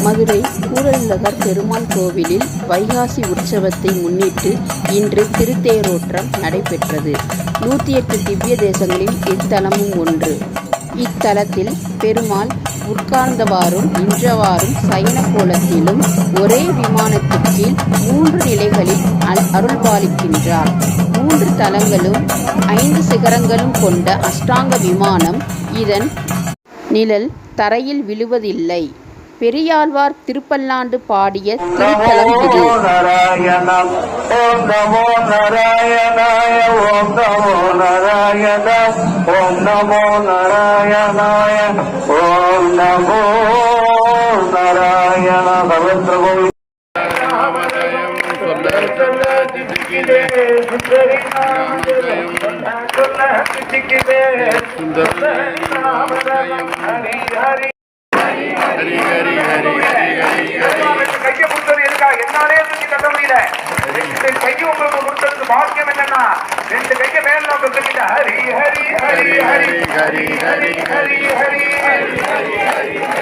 மதுரை கூடலுலகர் பெருமாள் கோவிலில் வைகாசி உற்சவத்தை முன்னிட்டு இன்று திருத்தேரோட்டம் நடைபெற்றது. 108 திவ்ய தேசங்களில் இத்தலமும் ஒன்று. இத்தலத்தில் பெருமாள் உட்கார்ந்தவாறும் நின்றவாறும் சயன கோலத்திலும் ஒரே விமானத்தின் கீழ் 3 நிலைகளில் அருள்பாலிக்கின்றார். 3 தலங்களும் 5 சிகரங்களும் கொண்ட அஷ்டாங்க விமானம். இதன் நிழல் தரையில் விழுவதில்லை. பெரியாழ்வார் திருப்பல்லாண்டு பாடிய திருத்தலம் இது. ஓம் நமோ நாராயணாய ஓம் நமோ நாராயண ஓம் நமோ நாராயணாய ஓம் நமோ நாராயண பவித்ர கோவில் ஹரி ஹரி ஹரி கையை கொடுத்தது எதுக்கா என்னாலே தூக்கி கட்ட முடியல. 2 கையை உங்களுக்கு கொடுத்ததுக்கு பாக்கியம் என்னன்னா 2 கையை மேல நோக்க தூக்கிட்ட. ஹரி ஹரி ஹரி ஹரி ஹரி ஹரி ஹரி ஹரி ஹரி